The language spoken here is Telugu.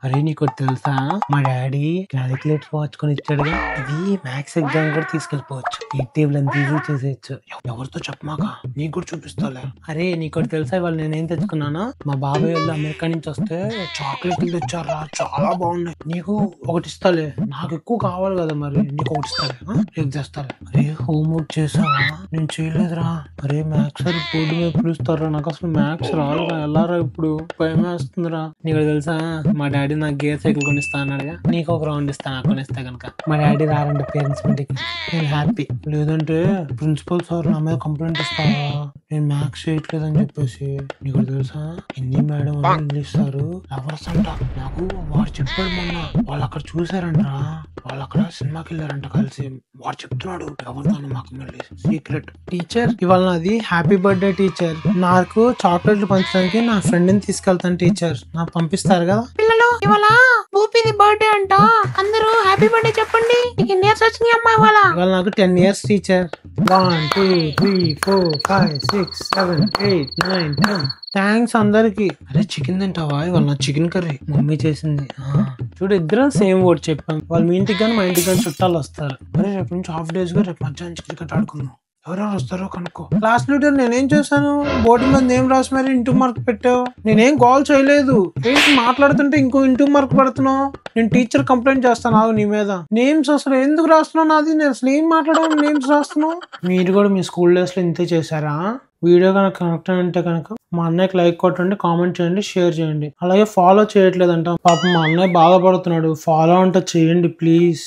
అరే నీకు తెలుసా మా డాడీ క్యాలిక్యులేటర్ వాచ్ కొని ఇచ్చాడుగా. ఇది మ్యాథ్స్ ఎగ్జామ్ కూడా తీసుకెళ్ళిపోవచ్చు. ఈ టేబుల్ అంత ఈజీ చేసేయచ్చు. ఎవరితో చెప్పమాక, నీకు కూడా చూపిస్తాలే. అరే నీకు తెలుసా ఇవాళ నేనేం తెచ్చుకున్నాను? మా బాబాయ్ వాళ్ళు అమెరికా నుంచి వస్తే చాక్లెట్లు తెచ్చారా, చాలా బాగున్నాయి. నీకు ఒకటి ఇస్తాలే, నాకు ఎక్కువ కావాలి కదా, మరి నీకు ఒకటి ఇస్తాలే, రేపు తెస్తాలే. అరే హోంవర్క్ చేసావా? నేను చేయలేదురా. అరే మ్యాథ్స్ సార్ బోర్డు మీద పిలుస్తారా, నాకు అసలు మ్యాథ్స్ రాదురా, ఎలారా ఇప్పుడు భయం వేస్తుందిరా. నీకు తెలుసా మా డాడీ నాకు గేర్ సైకిల్ కొనిస్తా అన్నాడుగా. నీకు ఒక రౌండ్ ఇస్తా, నాకు కొనిస్తా కనుక. మా డాడీ రారంటే పేరెంట్స్ మీటింగ్, నేను హ్యాపీ. లేదంటే ప్రిన్సిపల్ సార్ నా మీద కంప్లైంట్ ఇస్తావా, నేను మ్యాథ్స్ చేయట్లేదని చెప్పేసి. నీకు తెలుసా Hindi madam English sir lovers అంట. నాకు వాడు చెప్పాడు మొన్న, వాళ్ళు అక్కడ చూసారంటరా, వాళ్ళు అక్కడ సినిమాకి వెళ్ళారంట కలిసి. వాడు చెప్తున్నాడు ఎవరితోనూ మాకు మళ్ళీ సీక్రెట్. టీచర్ ఇవాళ నాది హ్యాపీ బర్త్డే టీచర్, నాకు చాక్లెట్లు పంచడానికి నా ఫ్రెండ్ ని తీసుకెళ్తాను టీచర్, నాకు పంపిస్తారు కదా. పిల్లలు ఇవాళ భూపిది బర్త్డే అంట, అందరూ హ్యాపీ బర్త్డే చెప్పండి. ఎన్ని ఇయర్స్ వచ్చినాయి అమ్మా ఇవాళ? ఇవాళ నాకు 10 years టీచర్. 1 2 3 4 5 6 7 8 9 10. థ్యాంక్స్ అందరికి. అరే చికెన్ తింటావా? ఇవాళ నా చికెన్ కర్రీ మమ్మీ చేసింది. చూడు ఇద్దరం సేమ్ వర్డ్ చెప్పాం. వాళ్ళు మీ ఇంటికి కానీ మా ఇంటికి కానీ చుట్టాలు వస్తారు. మరి రేపు నుంచి హాఫ్ డేస్ గా రేపు మధ్యాహ్నం క్రికెట్ ఆడుకుందాం. ఎవరెవరు వస్తారో కనుక్కో. క్లాస్ లీడర్ నేనేం చేశాను? బోర్డు మీద నేమ్ రాసి మరి ఇంటూ మార్క్ పెట్టావు. నేనేం కాల్ చేయలేదు. ఏంటి మాట్లాడుతుంటే ఇంకో ఇంటూ మార్క్ పెడుతున్నావు? నేను టీచర్ కంప్లైంట్ చేస్తాను ఆగు నీ మీద. నేమ్స్ అసలు ఎందుకు రాస్తున్నావు? నాది నేను అసలు ఏం మాట్లాడవు, నేమ్స్ రాస్తున్నావు. మీరు కూడా మీ స్కూల్ డేస్ లో ఇంతే చేశారా? వీడియో కనుక కనెక్ట్ అంటే కనుక మా అన్నయ్యకి లైక్ కొట్టండి, కామెంట్ చేయండి, షేర్ చేయండి. అలాగే ఫాలో చేయట్లేదంట పాపం, మా అన్నయ్య బాధపడుతున్నాడు. ఫాలో అంటే చేయండి ప్లీజ్.